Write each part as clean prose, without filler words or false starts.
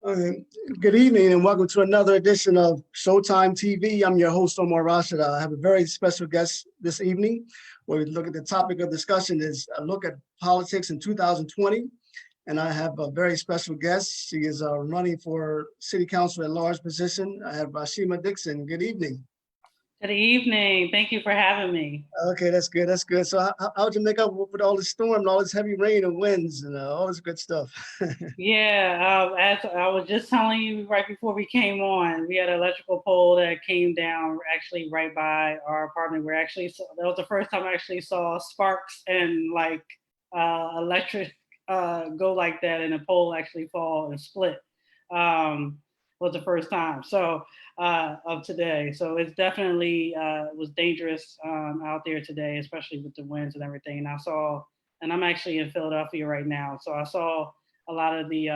Okay. Good evening and welcome to another edition of Showtime TV. I'm your host, Omar Rashada. I have a very special guest this evening where we look at the topic of discussion is a look at politics in 2020. And I have a very special guest. She is running for city council at large position. I have Rysheemah Dixon. Good evening. Good evening. Thank you for having me. Okay, that's good. That's good. So how'd you make up with all this storm and all this heavy rain and winds and all this good stuff? Yeah, as I was just telling you right before we came on, we had an electrical pole that came down actually right by our apartment. That was the first time I actually saw sparks and like electric go like that, and a pole actually fall and split. Was the first time of today. So it's definitely was dangerous out there today, especially with the winds and everything. And I'm actually in Philadelphia right now, so I saw a lot of the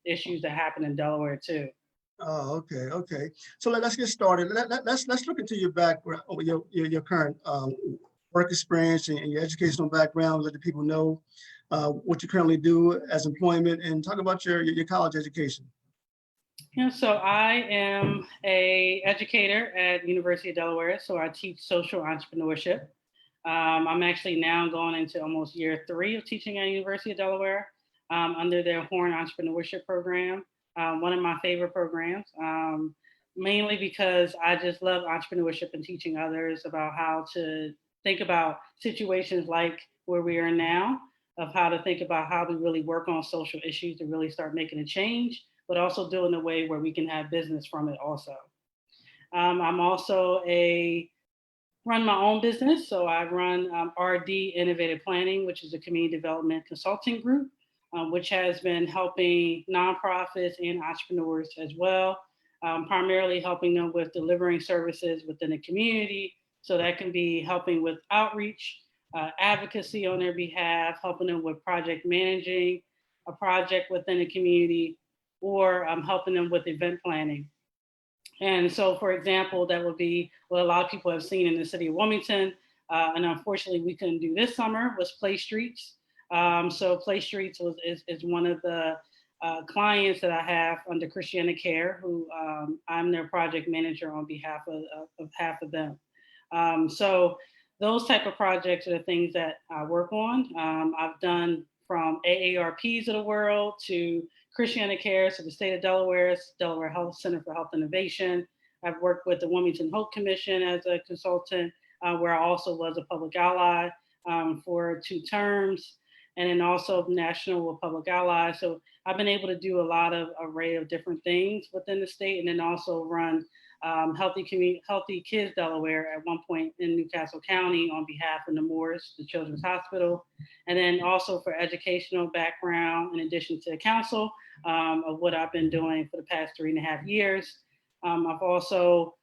issues that happen in Delaware too. Oh, okay, okay. So let's get started. Let's look into your background, your current work experience and your educational background. Let the people know what you currently do as employment, and talk about your college education. Yeah, so I am a educator at University of Delaware. So I teach social entrepreneurship. I'm actually now going into almost year 3 of teaching at University of Delaware under their Horn Entrepreneurship Program. One of my favorite programs, mainly because I just love entrepreneurship and teaching others about how to think about situations like where we are now, of how to think about how we really work on social issues to really start making a change, but also do it in a way where we can have business from it also. I'm also run my own business. So I run RD Innovative Planning, which is a community development consulting group, which has been helping nonprofits and entrepreneurs as well, primarily helping them with delivering services within the community. So that can be helping with outreach, advocacy on their behalf, helping them with project managing a project within the community, or helping them with event planning. And so, for example, that would be what a lot of people have seen in the city of Wilmington, and unfortunately we couldn't do this summer, was Play Streets. So Play Streets is one of the clients that I have under Christiana Care, who I'm their project manager on behalf of half of them. So those type of projects are the things that I work on. I've done from AARPs of the world to Christiana Care, so the state of Delaware's Delaware Health Center for Health Innovation. I've worked with the Wilmington Hope Commission as a consultant, where I also was a public ally for 2 terms, and then also National Public Ally. So I've been able to do a lot of array of different things within the state, and then also run Healthy Kids Delaware at one point in Newcastle County on behalf of the Moores, the Children's Hospital, and then also for educational background, in addition to the council of what I've been doing for the past 3.5 years. I've also,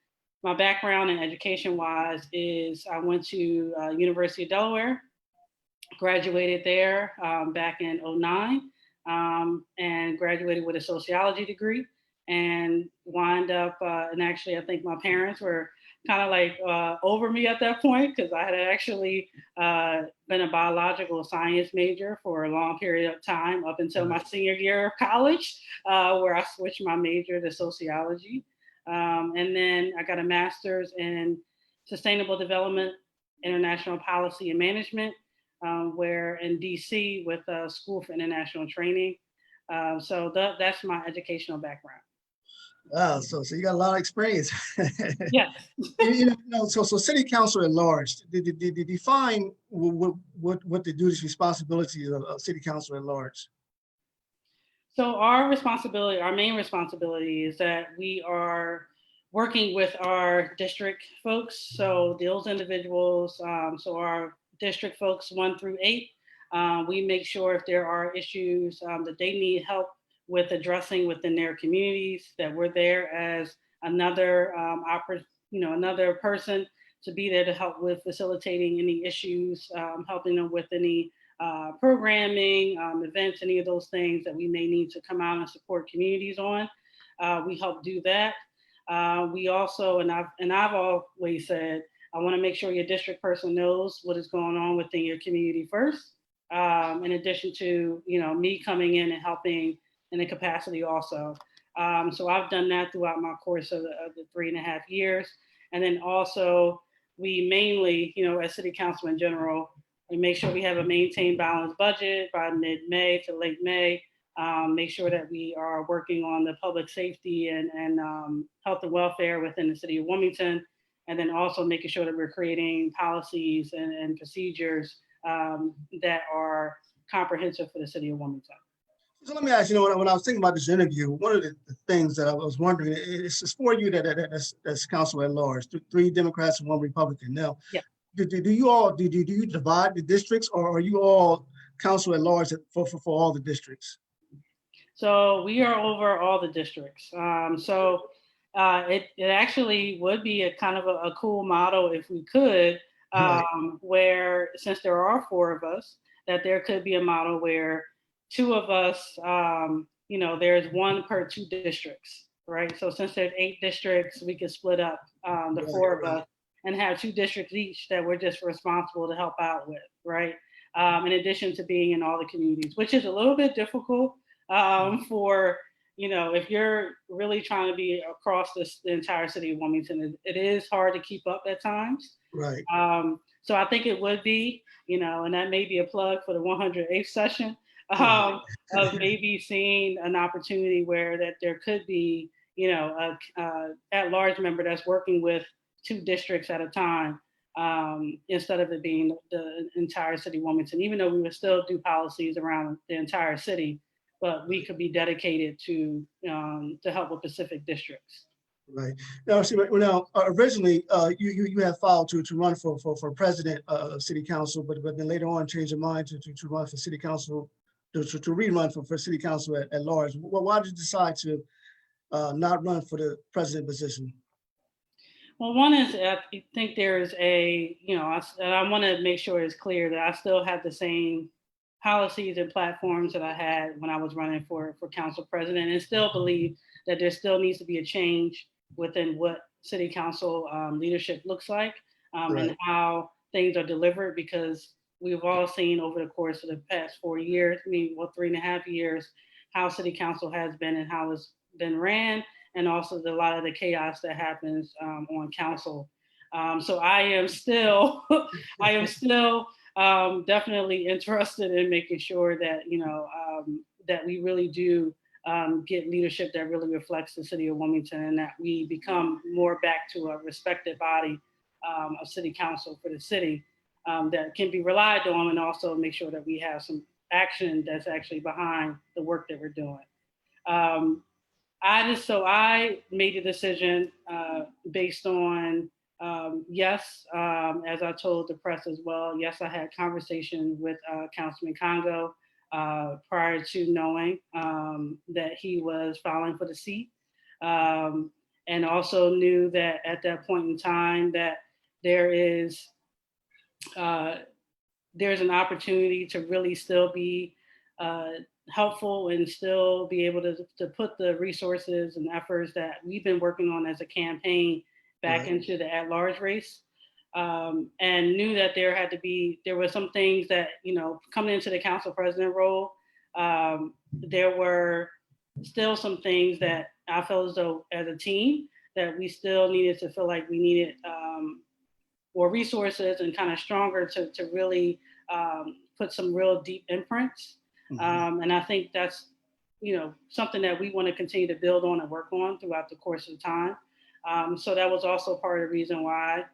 my background in education wise is I went to University of Delaware, graduated there back in '09, and graduated with a sociology degree, and wind up, and actually I think my parents were kind of like over me at that point, because I had actually been a biological science major for a long period of time up until my senior year of college, where I switched my major to sociology. And then I got a master's in sustainable development, international policy and management, where in DC with School for International Training. So that's my educational background. Wow, so you got a lot of experience. Yes. So city council at large, define what the duties, responsibilities of city council at large. So our main responsibility is that we are working with our district folks. So those individuals, so our district folks 1 through 8, we make sure if there are issues that they need help with addressing within their communities, that we're there as another another person to be there to help with facilitating any issues, helping them with any programming, events, any of those things that we may need to come out and support communities on. We help do that. We also, and I've always said, I want to make sure your district person knows what is going on within your community first. In addition to me coming in and helping in the capacity also So I've done that throughout my course of the 3.5 years. And then also we mainly, as city council in general, we make sure we have a maintained balanced budget by mid-May to late May. Make sure that we are working on the public safety and health and welfare within the city of Wilmington. And then also making sure that we're creating policies and procedures that are comprehensive for the city of Wilmington. So let me ask you, when I was thinking about this interview, one of the things that I was wondering is for you that's council at large, 3 Democrats and 1 Republican. Now, yeah. do you divide the districts, or are you all council at large for all the districts? So we are over all the districts. It actually would be a kind of a cool model if we could, where since there are 4 of us, that there could be a model where 2 of us, there's 1 per 2 districts, right? So since there's 8 districts, we could split up the 4 of us and have 2 districts each that we're just responsible to help out with, right? In addition to being in all the communities, which is a little bit difficult for, if you're really trying to be across the entire city of Wilmington. It is hard to keep up at times. Right. So I think it would be, and that may be a plug for the 108th session, of maybe seeing an opportunity where that there could be, a at-large member that's working with 2 districts at a time, instead of it being the entire city of Wilmington, even though we would still do policies around the entire city, but we could be dedicated to help with specific districts. Right. Now, originally you had filed to run for president of city council, but then later on changed your mind to run for city council, to rerun for city council at large. Well, why did you decide to not run for the president position? Well, one is I think there's I want to make sure it's clear that I still have the same policies and platforms that I had when I was running for council president, and still believe that there still needs to be a change within what city council leadership looks like, and how things are delivered, because we've all seen over the course of the past 4 years, 3.5 years, how city council has been and how it's been ran, and also a lot of the chaos that happens on council. So I am still definitely interested in making sure that that we really do get leadership that really reflects the city of Wilmington, and that we become more back to a respected body of city council for the city that can be relied on, and also make sure that we have some action that's actually behind the work that we're doing. I made a decision based on yes, as I told the press as well, yes, I had conversations with Councilman Congo prior to knowing that he was filing for the seat, and also knew that at that point in time that there's an opportunity to really still be helpful and still be able to put the resources and efforts that we've been working on as a campaign back into the at-large race, and knew that there were some things that, coming into the council president role, there were still some things that I felt as though as a team that we still needed to feel like we needed more resources and kind of stronger to really put some real deep imprints. And I think that's, something that we want to continue to build on and work on throughout the course of time. So that was also part of the reason why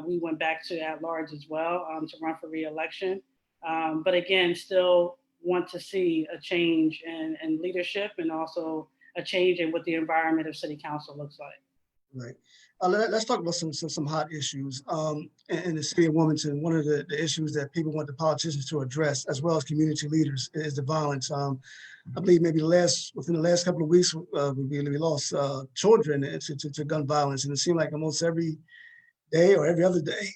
we went back to at-large as well, to run for re-election. But again, still want to see a change in leadership, and also a change in what the environment of city council looks like. Right. Let's talk about some hot issues in the city of Wilmington. One of the issues that people want the politicians to address, as well as community leaders, is the violence. I believe maybe within the last couple of weeks, we lost children to gun violence, and it seemed like almost every day or every other day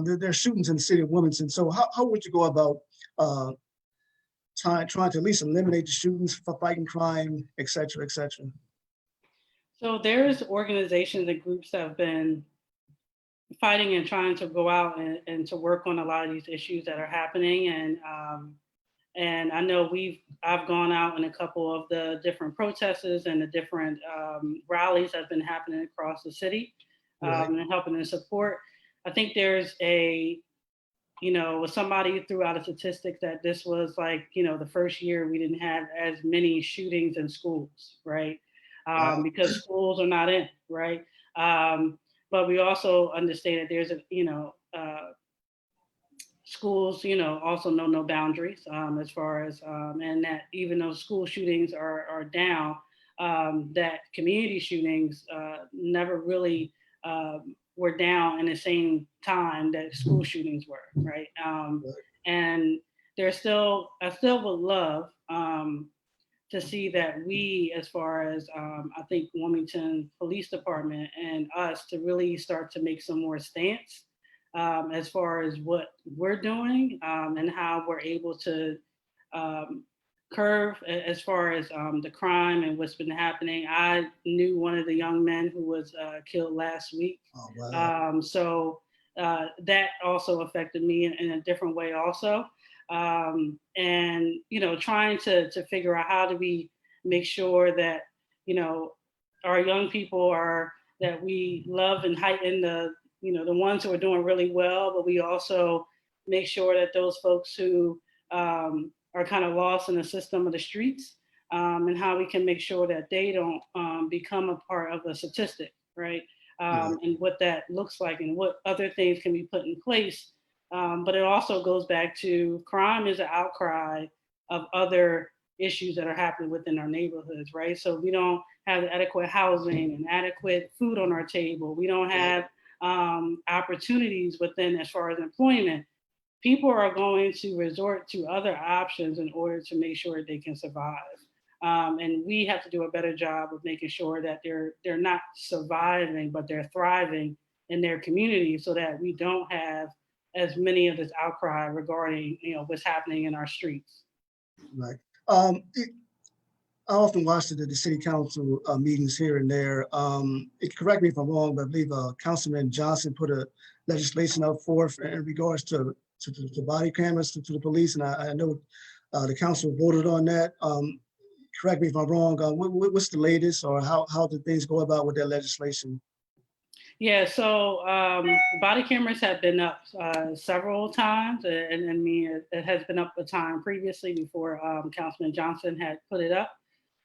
there are shootings in the city of Wilmington. So how would you go about trying to at least eliminate the shootings, for fighting crime, et cetera, et cetera? So there's organizations and groups that have been fighting and trying to go out and to work on a lot of these issues that are happening, And I know I've gone out in a couple of the different protests and the different rallies that have been happening across the city, Right. and helping to support. I think there's somebody threw out a statistic that this was like, the first year we didn't have as many shootings in schools, right? Wow. Because schools are not in, right? But we also understand that there's schools, also know no boundaries, as far as, and that even though school shootings are down, that community shootings never really were down in the same time that school shootings were, right? Right. And I still would love to see that we, as far as I think Wilmington Police Department and us, to really start to make some more stance as far as what we're doing, and how we're able to um, curve as far as the crime and what's been happening. I knew one of the young men who was killed last week. Oh, wow. So that also affected me in a different way also. And, trying to figure out how do we make sure that, our young people that we love and heighten the ones who are doing really well, but we also make sure that those folks who are kind of lost in the system of the streets, and how we can make sure that they don't become a part of a statistic, right? Right. And what that looks like and what other things can be put in place. But it also goes back to crime is an outcry of other issues that are happening within our neighborhoods, right? So we don't have adequate housing and adequate food on our table. We don't Right. have opportunities within as far as employment. People are going to resort to other options in order to make sure they can survive. And we have to do a better job of making sure that they're not surviving, but they're thriving in their community, so that we don't have as many of this outcry regarding what's happening in our streets. Right. I often watch the city council meetings here and there. Correct me if I'm wrong, but I believe Councilman Johnson put a legislation up forth in regards to body cameras to the police, and I know the council voted on that. Correct me if I'm wrong. What's the latest, or how did things go about with that legislation? Yeah, so body cameras have been up several times, and I mean, it has been up a time previously before Councilman Johnson had put it up.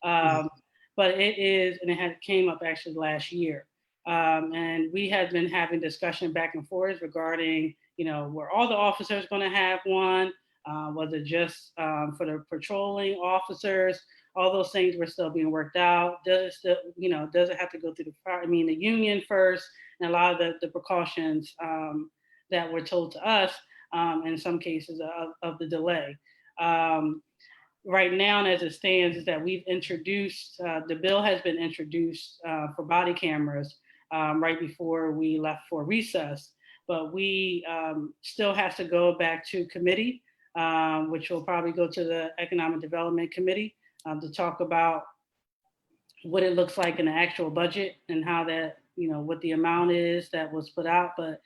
Right. Um, but it is, and it had came up actually last year. And we had been having discussion back and forth regarding, were all the officers going to have one? Was it just for the patrolling officers? All those things were still being worked out. Does it still, does it have to go through the union first? And a lot of the precautions that were told to us, in some cases of the delay. Right now, as it stands, is that we've introduced, the bill has been introduced for body cameras right before we left for recess, but we still have to go back to committee, which will probably go to the Economic Development Committee to talk about what it looks like in the actual budget and how that, what the amount is that was put out, but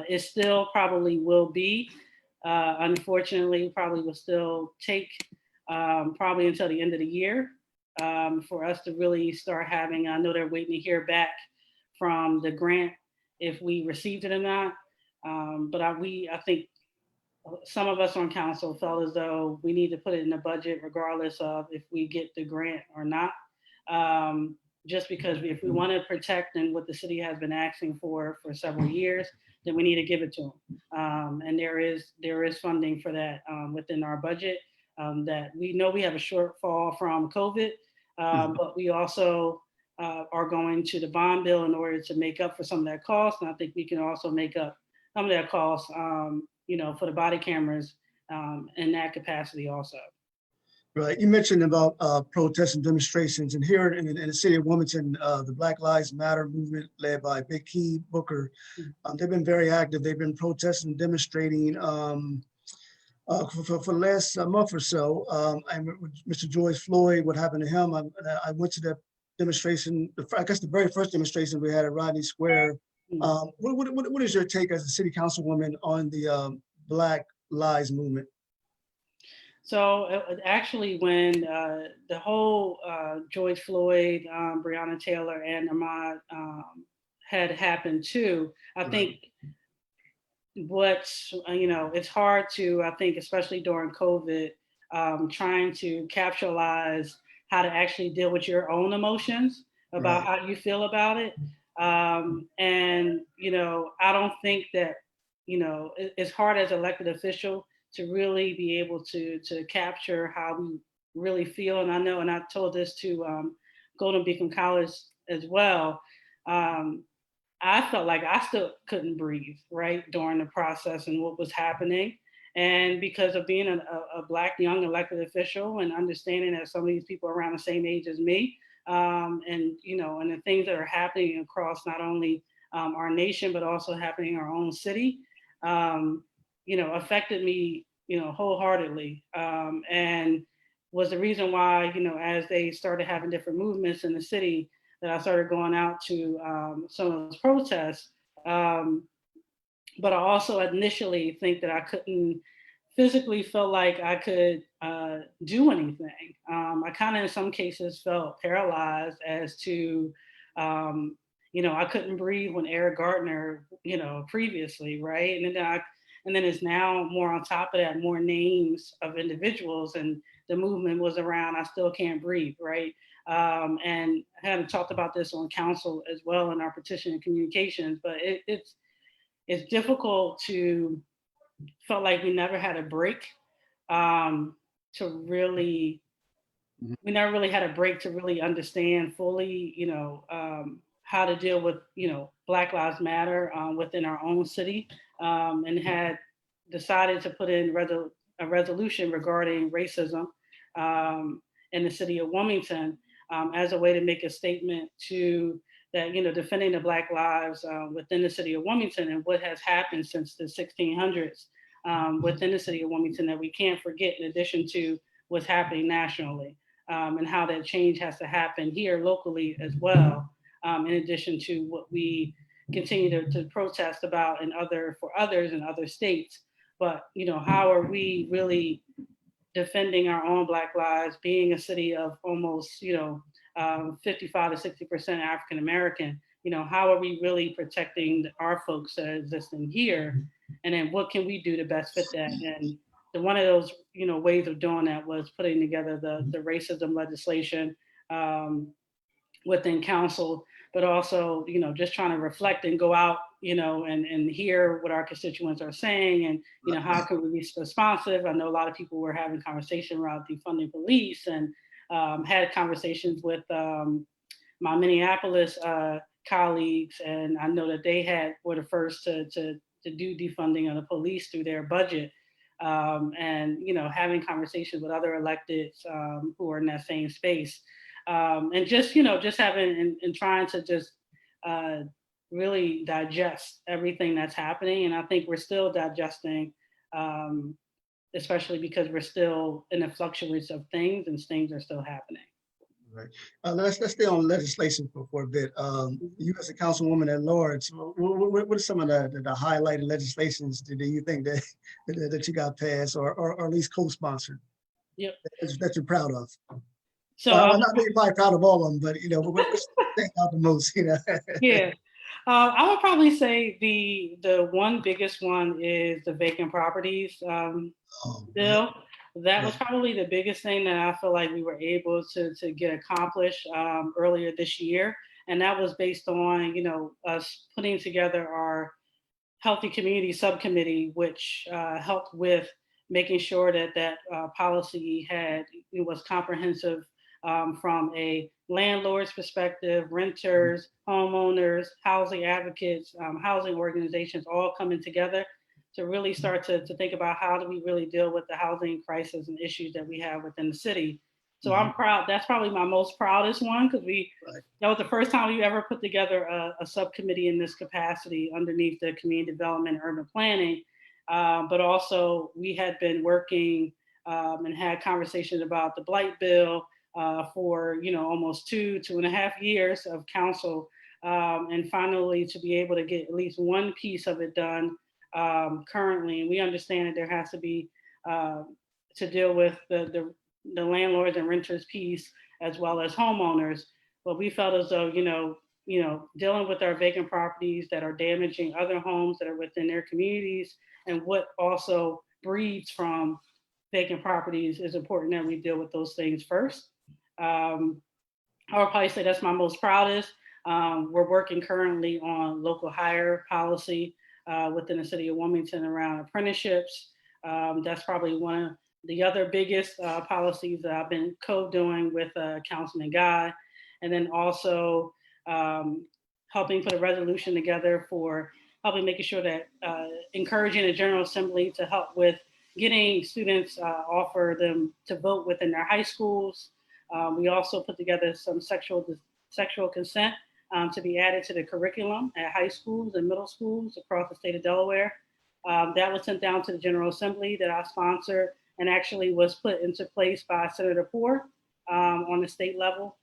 it still probably will be, unfortunately, probably will still take probably until the end of the year for us to really start having, I know they're waiting to hear back from the grant if we received it or not. But I think some of us on council felt as though we need to put it in the budget regardless of if we get the grant or not. Just because if we want to protect and what the city has been asking for several years, then we need to give it to them. And there is funding for that within our budget. That we know we have a shortfall from COVID, but we also are going to the bond bill in order to make up for some of that cost. And I think we can also make up some of that cost, for the body cameras in that capacity also. Right. You mentioned about protests and demonstrations, and here in the city of Wilmington, the Black Lives Matter movement led by Big Key Booker, they've been very active. They've been protesting and demonstrating for the last month or so. And Mr. George Floyd, what happened to him? I went to that demonstration, I guess the very first demonstration we had at Rodney Square. What is your take as a city councilwoman on the Black Lives movement? So actually, when the whole George Floyd, Breonna Taylor, and Ahmaud had happened too, I Right. think it's hard to, I think, especially during COVID, trying to capitalize how to actually deal with your own emotions about Right. how you feel about it. And, I don't think that, it's hard as elected official to really be able to capture how we really feel. And I know, and I told this to Golden Beacon College as well. Um, I felt like I still couldn't breathe, right, during the process and what was happening. And because of being a Black young elected official and understanding that some of these people are around the same age as me, and the things that are happening across not only our nation, but also happening in our own city, affected me, wholeheartedly. And was the reason why, as they started having different movements in the city, that I started going out to some of those protests. Um, but I also initially think that I couldn't physically feel like I could do anything. I kind of, in some cases, felt paralyzed as to, I couldn't breathe when Eric Gardner, previously, right? And then it's now more on top of that, more names of individuals, and the movement was around. I still can't breathe, right? And I haven't talked about this on council as well in our petition and communications, but it's difficult to felt like we never had a break to really Mhm. we never really had a break to really understand fully, how to deal with, Black Lives Matter within our own city, and had decided to put in a resolution regarding racism in the city of Wilmington as a way to make a statement to that, defending the Black lives within the city of Wilmington and what has happened since the 1600s within the city of Wilmington that we can't forget, in addition to what's happening nationally, and how that change has to happen here locally as well, in addition to what we continue to protest about for others in other states. But how are we really defending our own Black lives, being a city of almost 55 to 60% African American? How are we really protecting our folks that are existing here? And then what can we do to best fit that? And one of those ways of doing that was putting together the racism legislation um, within council, but also, just trying to reflect and go out, and hear what our constituents are saying, and, how can we be responsive? I know a lot of people were having conversation around defunding police, and had conversations with my Minneapolis colleagues, and I know that they were the first to do defunding of the police through their budget. And having conversations with other electeds who are in that same space, and just having and trying to just uh, really digest everything that's happening. And I think we're still digesting, um, especially because we're still in the fluctuations of things, and things are still happening. Right. Let's stay on legislation for a bit. You as a councilwoman at large, what are some of the highlighted legislations do you think that you got passed or at least co-sponsored Yep. that you're proud of? So I Well, would, not that you're probably proud of all of them, but what's stand out the most? yeah, I would probably say the one biggest one is the vacant properties Oh, right, bill. That was right. probably the biggest thing that I feel like we were able to get accomplished earlier this year, and that was based on us putting together our healthy community subcommittee, which helped with making sure that policy it was comprehensive from a landlord's perspective, renters, homeowners, housing advocates, housing organizations, all coming together to really start to think about how do we really deal with the housing crisis and issues that we have within the city. So Mhm. I'm proud. That's probably my most proudest one, because Right. that was the first time we ever put together a subcommittee in this capacity underneath the community development and urban planning. But also we had been working and had conversations about the blight bill for almost 2.5 years of council, and finally to be able to get at least one piece of it done currently. And we understand that there has to be uh, to deal with the landlords and renters piece as well as homeowners. But we felt as though, dealing with our vacant properties that are damaging other homes that are within their communities and what also breeds from vacant properties is important that we deal with those things first. I would probably say that's my most proudest. We're working currently on local hire policy within the city of Wilmington around apprenticeships. That's probably one of the other biggest policies that I've been co-doing with Councilman Guy. And then also helping put a resolution together for helping making sure that encouraging the General Assembly to help with getting students offer them to vote within their high schools. We also put together some sexual consent to be added to the curriculum at high schools and middle schools across the state of Delaware. That was sent down to the General Assembly that I sponsored and actually was put into place by Senator Poore on the state level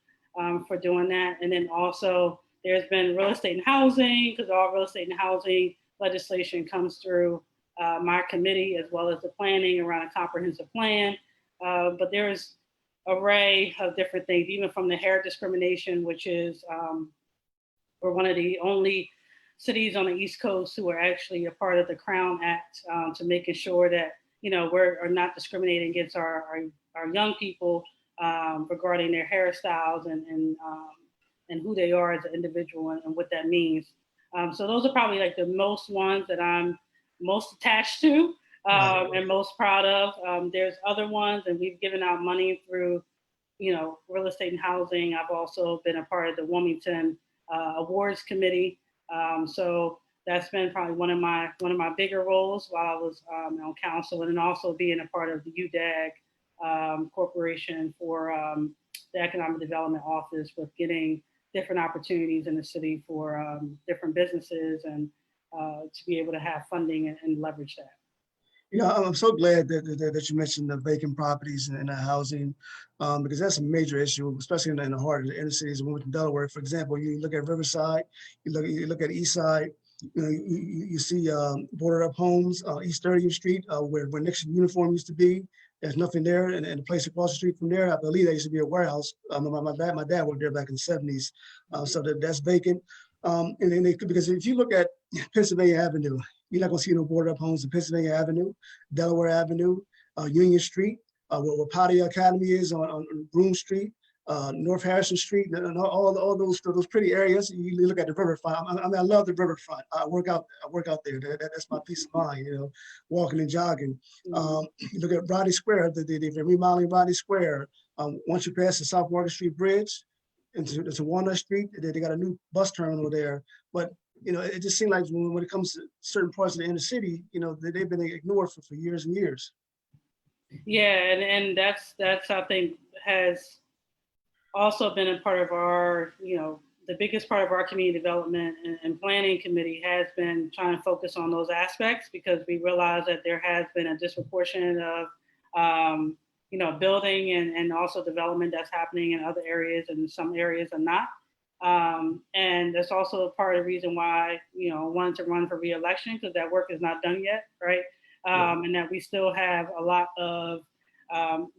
for doing that. And then also there's been real estate and housing, because all real estate and housing legislation comes through my committee, as well as the planning around a comprehensive plan. But there's array of different things, even from the hair discrimination, which is we're one of the only cities on the East Coast who are actually a part of the Crown Act to making sure that we're not discriminating against our young people regarding their hairstyles and who they are as an individual and what that means. So those are probably like the most ones that I'm most attached to and most proud of. There's other ones, and we've given out money through, real estate and housing. I've also been a part of the Wilmington Awards Committee. So that's been probably one of my bigger roles while I was on council, and then also being a part of the UDAG Corporation for the Economic Development Office with getting different opportunities in the city for different businesses and to be able to have funding and leverage that. I'm so glad that you mentioned the vacant properties and the housing, because that's a major issue, especially in the heart of the inner cities of Wilmington, Delaware. For example, you look at Riverside, you look at East Side, you see boarded up homes, East 30th Street, where Nixon uniform used to be. There's nothing there, and the place across the street from there, I believe that used to be a warehouse. My dad worked there back in the 70s, so that's vacant. And then because if you look at Pennsylvania Avenue, you're not gonna see no boarded up homes in Pennsylvania Avenue, Delaware Avenue, Union Street, where Patio Academy is on Broome Street, North Harrison Street, and all those pretty areas. You look at the riverfront. I love the riverfront. I work out there. That's my peace of mind. Walking and jogging. You look at Rodney Square. They're remodeling Rodney Square. Once you pass the South Market Street Bridge into Walnut Street, they got a new bus terminal there. But it just seems like when it comes to certain parts of the inner city, they've been ignored for years and years. Yeah, and that's I think has also been a part of our, the biggest part of our community development and planning committee has been trying to focus on those aspects, because we realize that there has been a disproportionate of, building and also development that's happening in other areas, and some areas are not. And that's also part of the reason why, I wanted to run for re-election, because that work is not done yet, right? And that we still have a lot of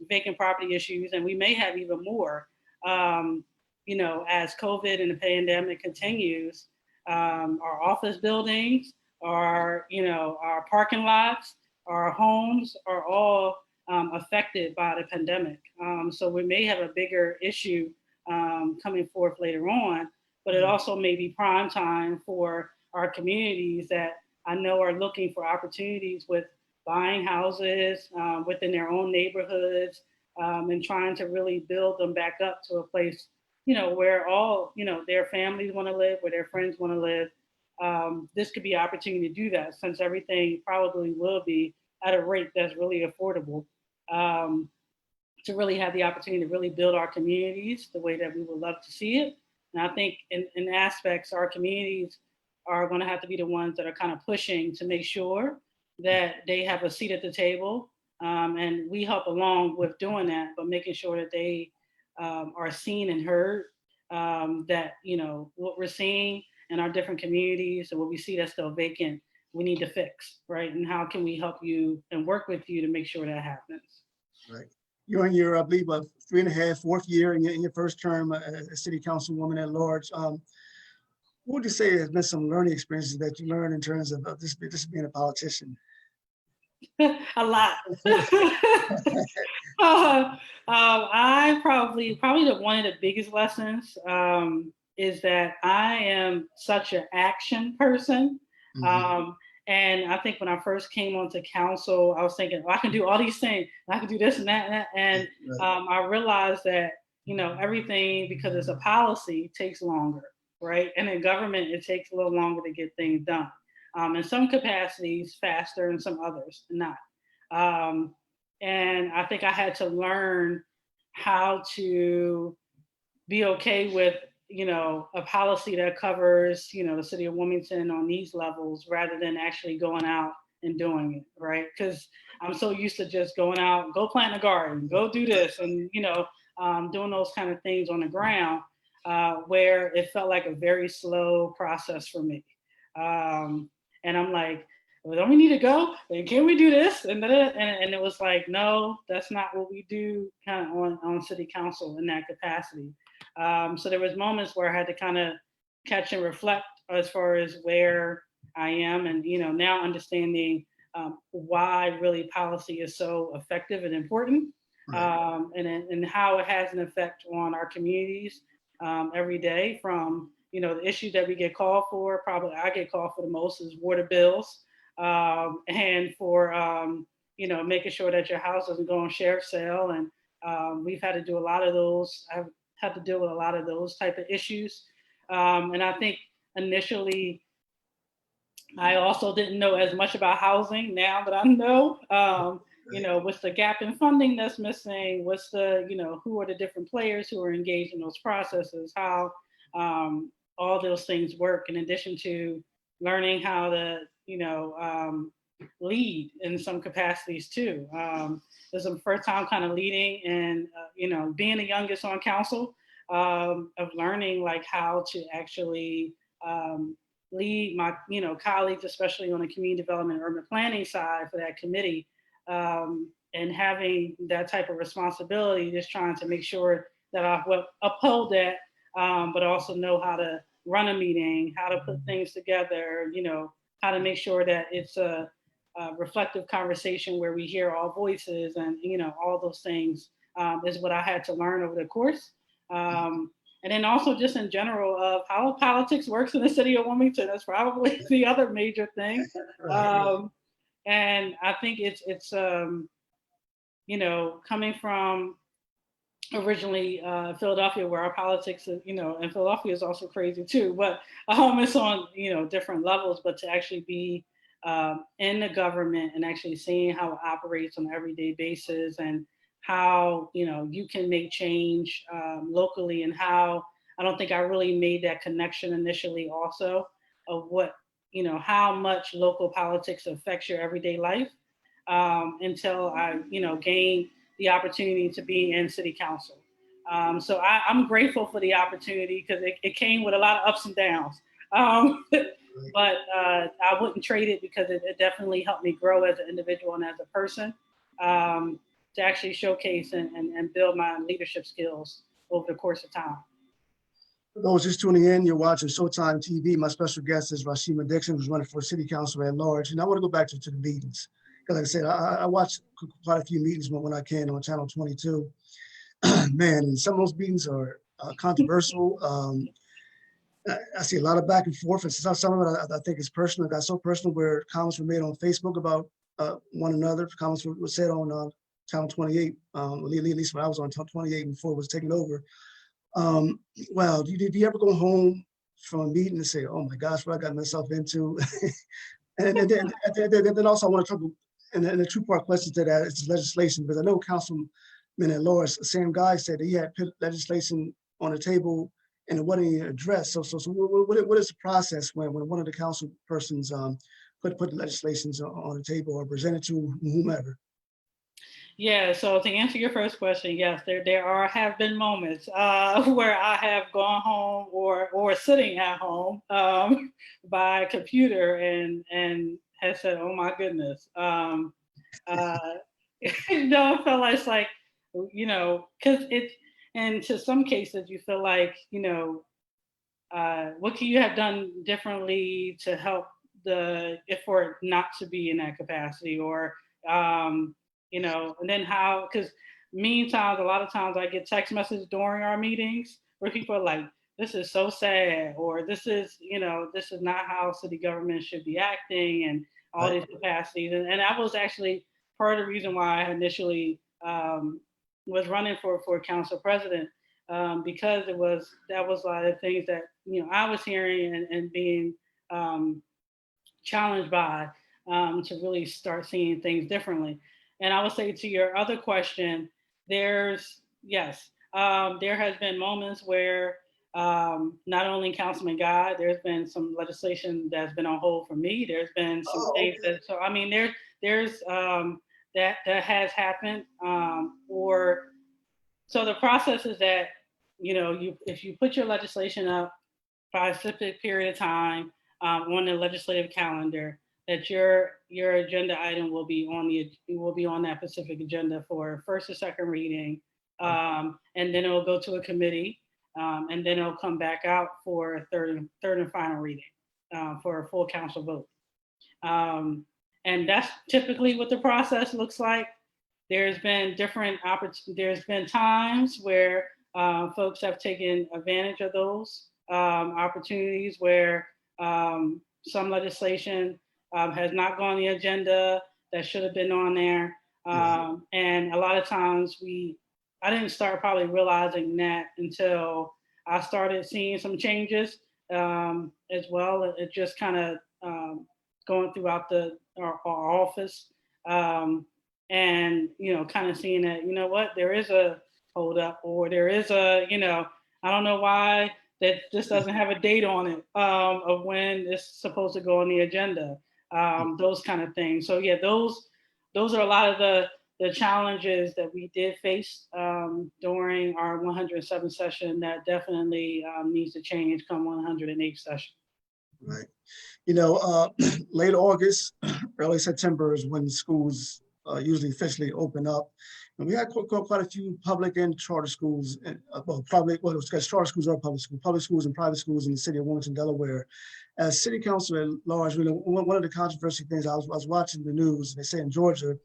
vacant property issues, and we may have even more, as COVID and the pandemic continues. Our office buildings, our parking lots, our homes are all affected by the pandemic. So we may have a bigger issue coming forth later on, but it also may be prime time for our communities that I know are looking for opportunities with buying houses within their own neighborhoods and trying to really build them back up to a place, where all, their families want to live, where their friends want to live. This could be an opportunity to do that, since everything probably will be at a rate that's really affordable. To really have the opportunity to really build our communities the way that we would love to see it. And I think in aspects, our communities are going to have to be the ones that are kind of pushing to make sure that they have a seat at the table. And we help along with doing that, but making sure that they are seen and heard, that, what we're seeing in our different communities and what we see that's still vacant, we need to fix, right? And how can we help you and work with you to make sure that happens? Right. You're in your, I believe, 3.5, fourth year in your first term as city councilwoman at large. What would you say has been some learning experiences that you learned in terms of this being a politician? A lot. I probably one of the biggest lessons is that I am such an action person. And I think when I first came onto council, I was thinking, oh, I can do all these things. I can do this and that and that. And I realized that, everything, because it's a policy, takes longer, right? And in government, it takes a little longer to get things done. In some capacities, faster, and some others not. And I think I had to learn how to be okay with, a policy that covers, the city of Wilmington on these levels rather than actually going out and doing it, right? Because I'm so used to just going out, go plant a garden, go do this, and, doing those kind of things on the ground where it felt like a very slow process for me. And I'm like, well, don't we need to go? And can we do this? And it was like, no, that's not what we do kind of on city council in that capacity. So there was moments where I had to kind of catch and reflect as far as where I am, and now understanding why really policy is so effective and important, and how it has an effect on our communities every day. From the issues that we get called for, probably I get called for the most is water bills, and for making sure that your house doesn't go on sheriff's sale, and we've had to do a lot of those. I've had to deal with a lot of those type of issues, and I think initially I also didn't know as much about housing. Now that I know, what's the gap in funding that's missing? What's the, who are the different players who are engaged in those processes? How all those things work, in addition to learning how to, lead in some capacities too. This is the first time kind of leading and, being the youngest on council, of learning like how to actually lead my, colleagues, especially on the community development and urban planning side for that committee, and having that type of responsibility, just trying to make sure that I will uphold that, but also know how to run a meeting, how to put things together, how to make sure that it's a reflective conversation where we hear all voices, and all those things is what I had to learn over the course. And then also just in general of how politics works in the city of Wilmington. That's probably the other major thing. And I think it's coming from originally Philadelphia, where our politics, and Philadelphia is also crazy too, but it's on, different levels, but to actually be in the government and actually seeing how it operates on an everyday basis, and how, you can make change locally, and how I don't think I really made that connection initially also of what, how much local politics affects your everyday life, until I, gained the opportunity to be in city council. So I'm grateful for the opportunity, because it came with a lot of ups and downs. But I wouldn't trade it, because it definitely helped me grow as an individual and as a person, to actually showcase and build my leadership skills over the course of time. For those just tuning in, you're watching Showtime TV. My special guest is Rysheemah Dixon, who's running for city council at large. And I want to go back to the meetings, because like I said, I watched quite a few meetings when I can on Channel 22. Man, and some of those meetings are controversial. I see a lot of back and forth, and some of it I think is personal. It got so personal where comments were made on Facebook about one another. Comments were said on Channel 28, at least when I was on 28 before it was taken over. Well, did you ever go home from a meeting and say, "Oh my gosh, what I got myself into"? and then also I want to talk, and a two-part question to that is legislation, because I know Councilman at large, Sam Guy, said that he had put legislation on the table and it wasn't even addressed. So what is the process when one of the council persons put legislations on the table or presented to whomever? Yeah, so to answer your first question, yes, there have been moments where I have gone home or sitting at home by computer and has said, "Oh my goodness," No, it felt like it's like, because and to some cases you feel like, what can you have done differently to help if for it not to be in that capacity, or and then how, because meantime a lot of times I get text messages during our meetings where people are like, this is so sad, or this is not how city government should be acting, and all Right. these capacities, and that was actually part of the reason why I initially was running for council president, because that was a lot of things that I was hearing and being um, challenged by, to really start seeing things differently. And I would say to your other question, there has been moments where not only Councilman Guy, there's been some legislation that's been on hold for me. There's been some Oh, things okay. that, so I mean, there's that has happened, or so the process is that if you put your legislation up by a specific period of time, on the legislative calendar, that your agenda item will be on that specific agenda for first or second reading, and then it'll go to a committee, and then it'll come back out for a third and final reading, for a full council vote. And that's typically what the process looks like. There's been times where folks have taken advantage of those opportunities where some legislation has not gone on the agenda that should have been on there. Right. And a lot of times I didn't start probably realizing that until I started seeing some changes, as well. It just kind of going throughout our office, and kind of seeing that, what, there is a hold up, or there is I don't know why that this doesn't have a date on it, of when it's supposed to go on the agenda, those kind of things. So yeah, those are a lot of the challenges that we did face during our 107 session that definitely needs to change come 108 session. Right. Late August, early September is when schools usually officially open up. And we had quite a few public and charter schools, and because charter schools are public schools and private schools in the city of Wilmington, Delaware. As city council at large, one of the controversial things, I was watching the news, they say in Georgia,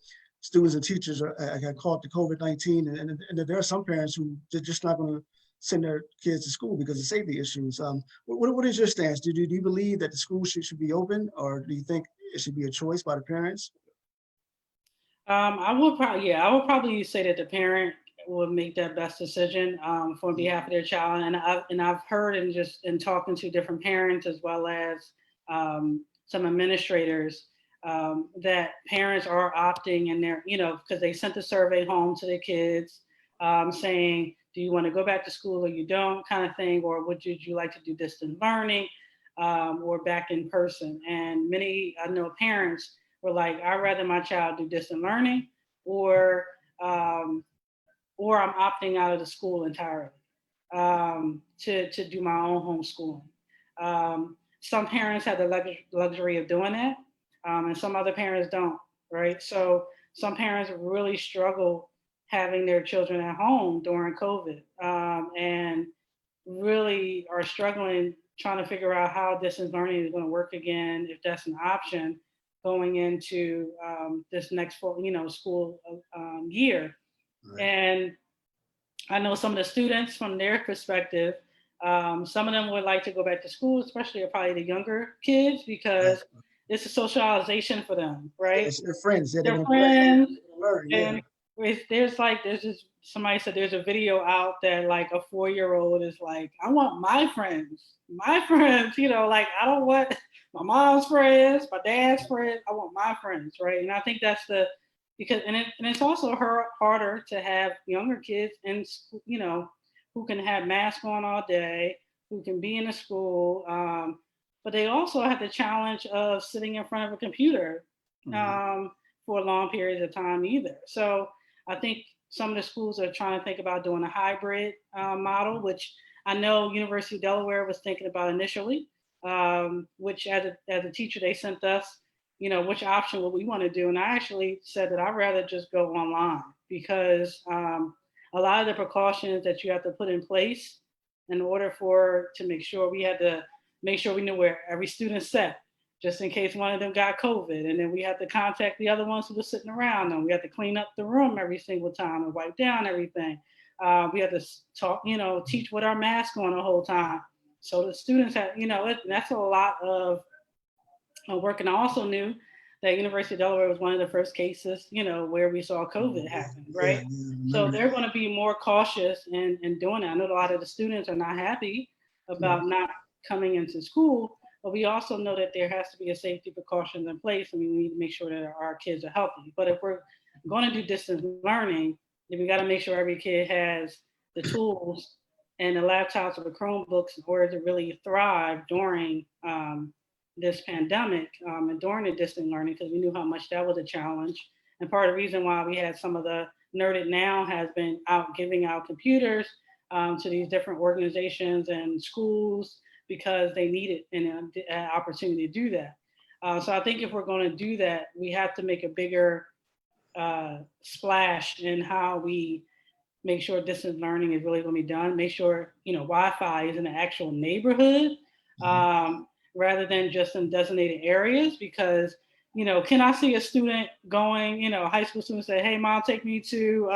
students and teachers got caught to COVID-19, and there are some parents who are just not going to send their kids to school because of safety issues. What is your stance? Do you believe that the school should be open, or do you think it should be a choice by the parents? I would probably say that the parent would make that best decision, for behalf of their child. And I've heard, and just in talking to different parents as well as some administrators, that parents are opting, and they're, because they sent the survey home to their kids, saying, do you want to go back to school or you don't, kind of thing, or would you like to do distance learning, or back in person? And many, I know, parents were like, I'd rather my child do distant learning, or um, or I'm opting out of the school entirely, to do my own homeschooling. Some parents have the luxury of doing that, and some other parents don't, right? So some parents really struggle having their children at home during COVID, and really are struggling trying to figure out how distance learning is going to work again, if that's an option going into this next fall, school year. Right. And I know some of the students, from their perspective, some of them would like to go back to school, especially probably the younger kids, Right. because it's a socialization for them, right? It's their friends. Yeah, they're Their gonna play. friends, They're gonna learn. Yeah. and there's just somebody said there's a video out that like a 4-year-old is like, I want my friends, like I don't want my mom's friends, my dad's friends. I want my friends, right? And I think that's because it's also harder to have younger kids in school, who can have masks on all day, who can be in the school, but they also have the challenge of sitting in front of a computer, Mhm. um, for long periods of time either. So I think some of the schools are trying to think about doing a hybrid model, which I know University of Delaware was thinking about initially, which as a teacher they sent us which option would we want to do? And I actually said that I'd rather just go online because a lot of the precautions that you have to put in place in order to make sure we had to make sure we knew where every student sat, just in case one of them got COVID. And then we had to contact the other ones who were sitting around them. We had to clean up the room every single time and wipe down everything. We had to talk, teach with our mask on the whole time. So the students had, that's a lot of work. And I also knew that University of Delaware was one of the first cases, where we saw COVID happen, right? So they're going to be more cautious in doing it. I know a lot of the students are not happy about not coming into school, but we also know that there has to be a safety precautions in place, and we need to make sure that our kids are healthy. But if we're going to do distance learning, then we got to make sure every kid has the tools and the laptops or the Chromebooks in order to really thrive during this pandemic and during the distant learning, because we knew how much that was a challenge. And part of the reason why we had some of the Nerded Now has been out giving out computers to these different organizations and schools because they needed an opportunity to do that. So I think if we're going to do that, we have to make a bigger splash in how we make sure distance learning is really going to be done. Make sure Wi-Fi is in the actual neighborhood. Rather than just in designated areas, because can I see a student going, a high school student say, hey mom, take me to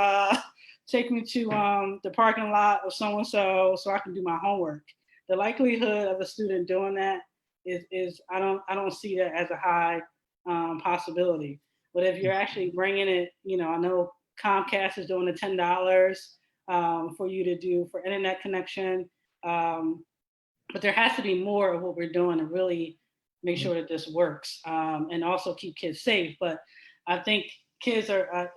the parking lot of so and so I can do my homework. The likelihood of a student doing that is I don't see that as a high possibility. But if you're actually bringing it, I know Comcast is doing the $10 for you to do for internet connection. But there has to be more of what we're doing to really make sure that this works and also keep kids safe. But I think kids are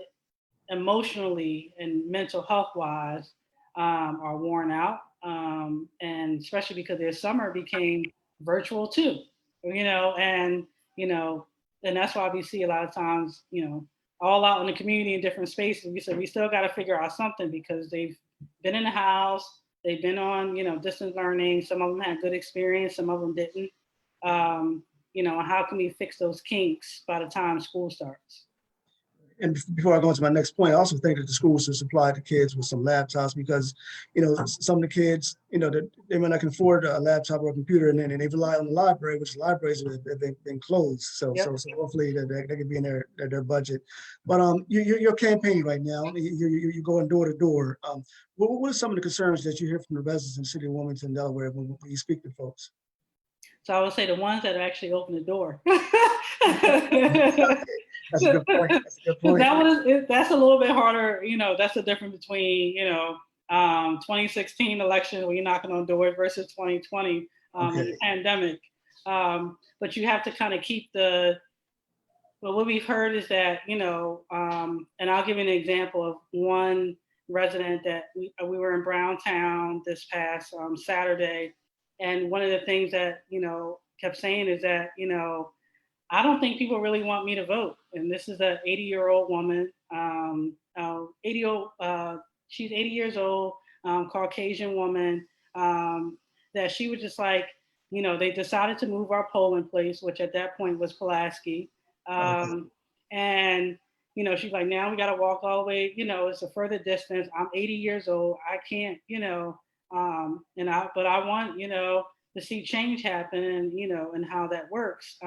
emotionally and mental health wise are worn out. And especially because their summer became virtual too, and that's why we see a lot of times, all out in the community in different spaces. We said we still got to figure out something because they've been in the house. They've been on, distance learning. Some of them had good experience, some of them didn't. How can we fix those kinks by the time school starts? And before I go into my next point, I also think that the schools should supply the kids with some laptops because, some of the kids, they might not can afford a laptop or a computer, and then they rely on the library, which libraries have been closed. So hopefully that could be in their budget. But you're campaigning right now. You're going door to door. What are some of the concerns that you hear from the residents in the city of Wilmington, Delaware, when you speak to folks? So I would say the ones that actually open the door. That's a good point. That's a little bit harder. That's the difference between 2016 election when you're knocking on doors versus 2020 the pandemic. But you have to kind of keep what we've heard is that and I'll give you an example of one resident that we were in Browntown this past Saturday, and one of the things that kept saying is that I don't think people really want me to vote. And this is an 80-year-old woman, she's 80 years old, Caucasian woman, that she was just like, they decided to move our polling place, which at that point was Pulaski. And, she's like, now we got to walk all the way, it's a further distance. I'm 80 years old. I can't, but I want, to see change happen and how that works.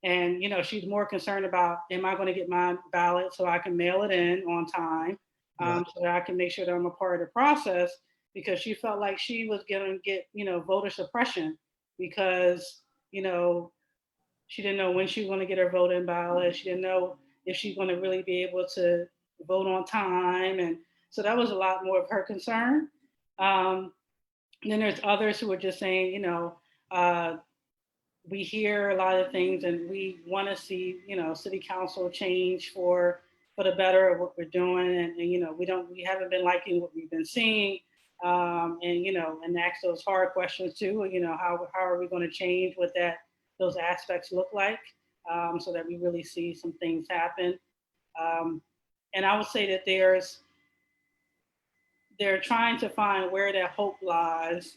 And she's more concerned about, am I going to get my ballot so I can mail it in on time, so that I can make sure that I'm a part of the process, because she felt like she was going to get, voter suppression because, she didn't know when she was going to get her vote in ballot. She didn't know if she's going to really be able to vote on time. And so that was a lot more of her concern. And then there's others who are just saying, we hear a lot of things and we want to see, city council change for the better of what we're doing. And we haven't been liking what we've been seeing. And ask those hard questions too. How are we going to change what those aspects look like, so that we really see some things happen. And I would say that they're trying to find where that hope lies,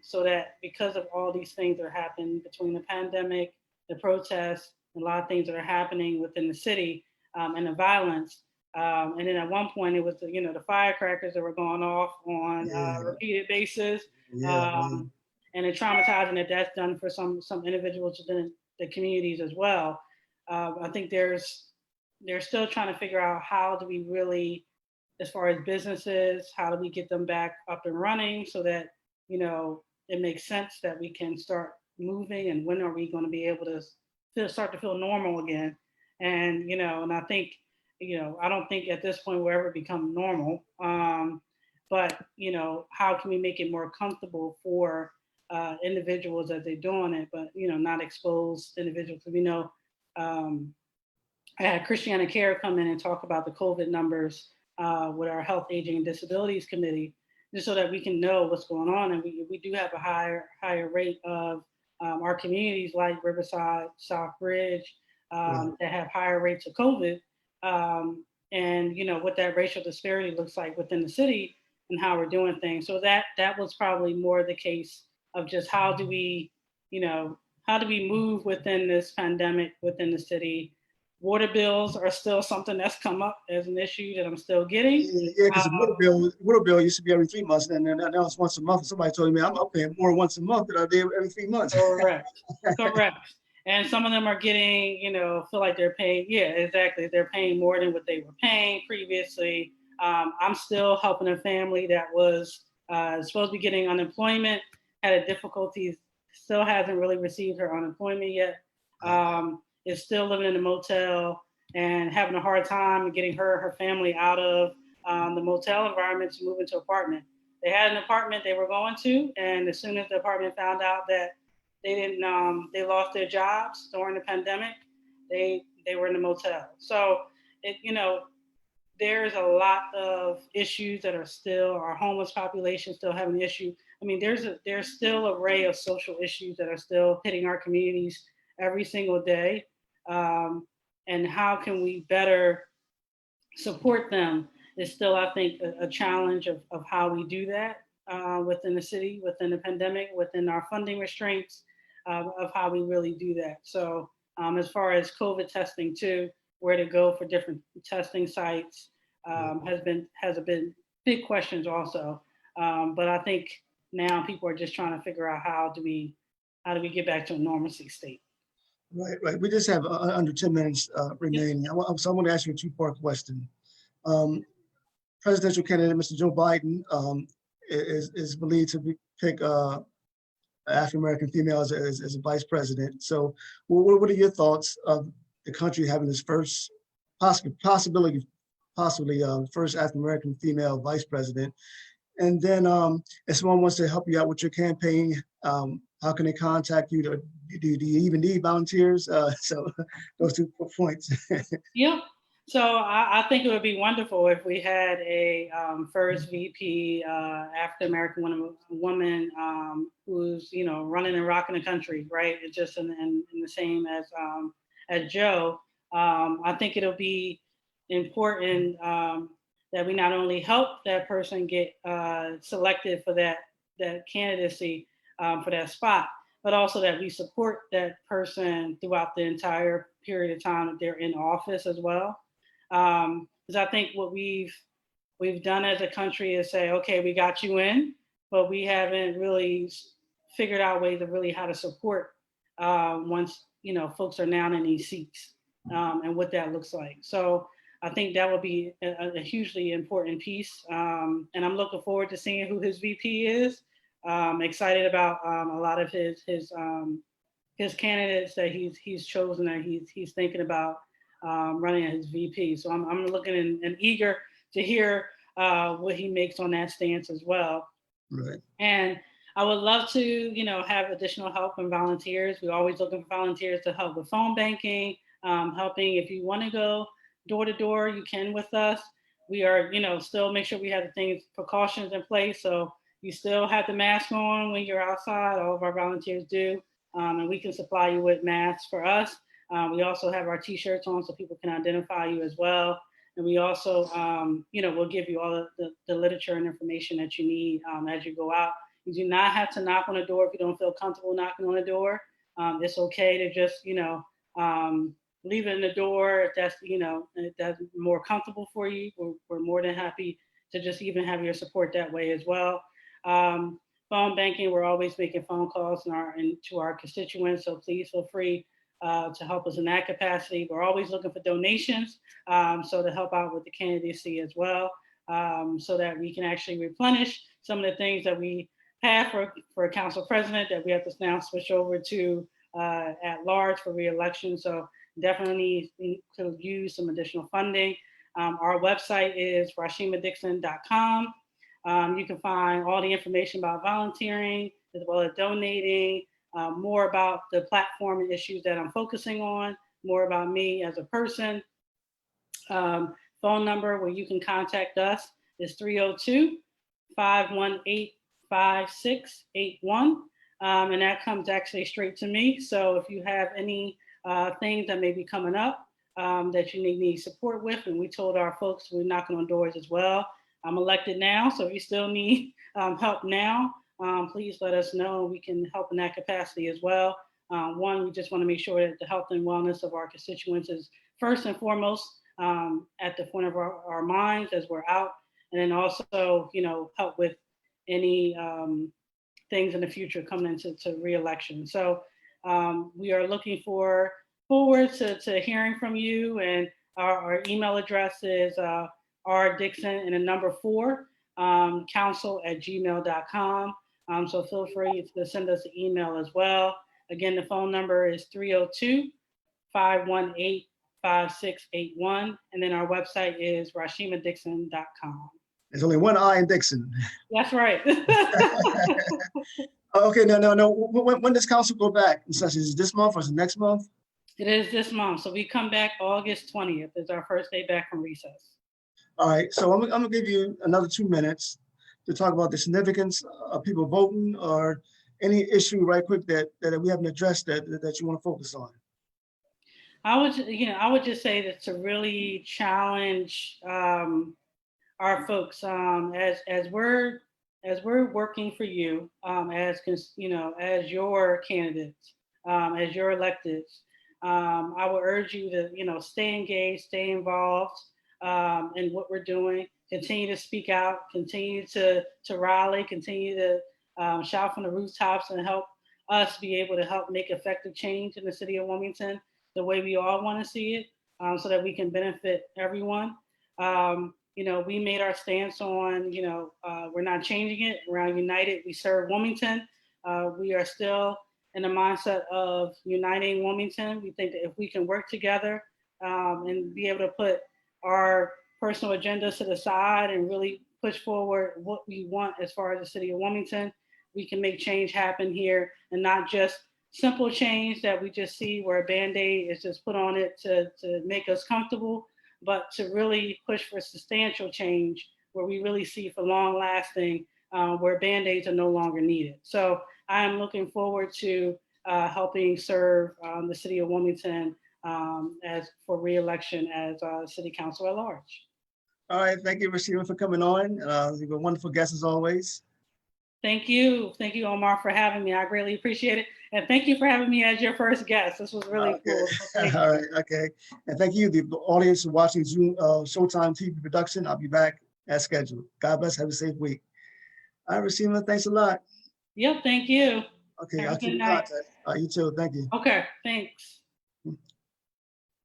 so that because of all these things that are happening between the pandemic the protests, a lot of things that are happening within the city, and the violence. And then at one point it was the firecrackers that were going off on Yeah, repeated basis, yeah, wow. um, and the traumatizing that that's done for some individuals within the communities as well. I think they're still trying to figure out how do we really, as far as businesses, how do we get them back up and running so that it makes sense that we can start moving, and when are we going to be able to start to feel normal again? And I think I don't think at this point we'll ever become normal. But how can we make it more comfortable for individuals as they're doing it, but not expose individuals? Because we know I had Christiana Care come in and talk about the COVID numbers with our Health, Aging, and Disabilities Committee, just so that we can know what's going on. And we do have a higher rate of our communities like Riverside, South Ridge, Right. that have higher rates of COVID. And what that racial disparity looks like within the city and how we're doing things. So that was probably more the case of just how do we, how do we move within this pandemic within the city. Water bills are still something that's come up as an issue that I'm still getting. Yeah, because the water bill used to be every 3 months, and then now it's once a month. Somebody told me I'm paying more once a month than I did every 3 months. Correct. Correct. And some of them are getting, feel like they're paying. Yeah, exactly. They're paying more than what they were paying previously. I'm still helping a family that was supposed to be getting unemployment, had a difficulty, still hasn't really received her unemployment yet. Is still living in a motel and having a hard time getting her family out of the motel environment to move into an apartment. They had an apartment they were going to, and as soon as the apartment found out that they didn't, they lost their jobs during the pandemic, they were in the motel. So there's a lot of issues that are still, our homeless population still have an issue. I mean, there's still an array of social issues that are still hitting our communities every single day. And how can we better support them is still, I think, a challenge of how we do that within the city, within the pandemic, within our funding restraints, of how we really do that. So as far as COVID testing too, where to go for different testing sites has been big questions also. But I think now people are just trying to figure out how do we get back to a normalcy state. Right. We just have under 10 minutes remaining. So I want to ask you a two-part question. Presidential candidate Mr. Joe Biden is believed to pick African-American female as a vice president. So what are your thoughts of the country having its first possibly first African-American female vice president? And then if someone wants to help you out with your campaign, how can they contact you? Do you even need volunteers? So those 2 points. Yep. So I think it would be wonderful if we had a first VP African American woman who's running and rocking the country, right? It's just in the same as Joe. I think it'll be important that we not only help that person get selected for that candidacy for that spot, but also that we support that person throughout the entire period of time that they're in office as well. Because I think what we've done as a country is say, okay, we got you in, but we haven't really figured out ways of really how to support once folks are now in these seats and what that looks like. So I think that would be a hugely important piece, and I'm looking forward to seeing who his VP is. Excited about a lot of his candidates that he's chosen, that he's thinking about running as his VP. So I'm looking and eager to hear what he makes on that stance as well. Right. And I would love to, have additional help and volunteers. We're always looking for volunteers to help with phone banking, helping if you want to go door to door, you can with us. We are, still make sure we have the things, precautions in place. So you still have the mask on when you're outside. All of our volunteers do. And we can supply you with masks for us. We also have our T-shirts on so people can identify you as well. And we also, we'll give you all the literature and information that you need as you go out. You do not have to knock on the door if you don't feel comfortable knocking on the door. It's okay to just, leave it in the door if that's, if that's more comfortable for you. We're more than happy to just even have your support that way as well. Phone banking, we're always making phone calls to our constituents, so please feel free to help us in that capacity. We're always looking for donations, so to help out with the candidacy as well, so that we can actually replenish some of the things that we have for a council president that we have to now switch over to at large for reelection. So definitely could use some additional funding. Our website is RysheemahDixon.com. You can find all the information about volunteering as well as donating, more about the platform and issues that I'm focusing on, more about me as a person. Phone number where you can contact us is 302-518-5681. And that comes actually straight to me. So if you have any things that may be coming up that you need support with, and we told our folks we're knocking on doors as well. I'm elected now, so if you still need help now, please let us know. We can help in that capacity as well. One, we just want to make sure that the health and wellness of our constituents is first and foremost at the front of our minds as we're out, and then also, help with any things in the future coming into re-election. So we are looking forward to hearing from you, and our email address is rdixon and the number 4 council@gmail.com. So feel free to send us an email as well. Again, the phone number is 302-518-5681. And then our website is RysheemahDixon.com. There's only one I in Dixon. That's right. Okay, no. When does council go back? Is it this month or is it next month? It is this month. So we come back August 20th. It's our first day back from recess. All right, so I'm gonna give you another 2 minutes to talk about the significance of people voting or any issue right quick that we haven't addressed that you want to focus on. I would just say that to really challenge our folks as we're working for you as your candidates, as your electeds. I would urge you to stay engaged, stay involved in what we're doing. Continue to speak out. Continue to rally. Continue to shout from the rooftops and help us be able to help make effective change in the city of Wilmington the way we all want to see it, so that we can benefit everyone. We made our stance on, we're not changing it. Around United, we serve Wilmington. We are still in the mindset of uniting Wilmington. We think that if we can work together and be able to put our personal agendas to the side and really push forward what we want as far as the city of Wilmington, we can make change happen here, and not just simple change that we just see where a Band-Aid is just put on it to make us comfortable, but to really push for substantial change where we really see for long lasting, where Band-Aids are no longer needed. So I'm looking forward to helping serve the city of Wilmington as for re-election as city council at large. All right, thank you, Rysheemah, for coming on. You've been a wonderful guest as always. Thank you, Omar, for having me. I greatly appreciate it, and thank you for having me as your first guest. This was really cool. All right, okay, and thank you, the audience watching Zoom Showtime TV production. I'll be back as scheduled. God bless. Have a safe week. All right, Rysheemah, thanks a lot. Yep, thank you. Okay, I'll keep in contact. You too. Thank you. Okay, thanks.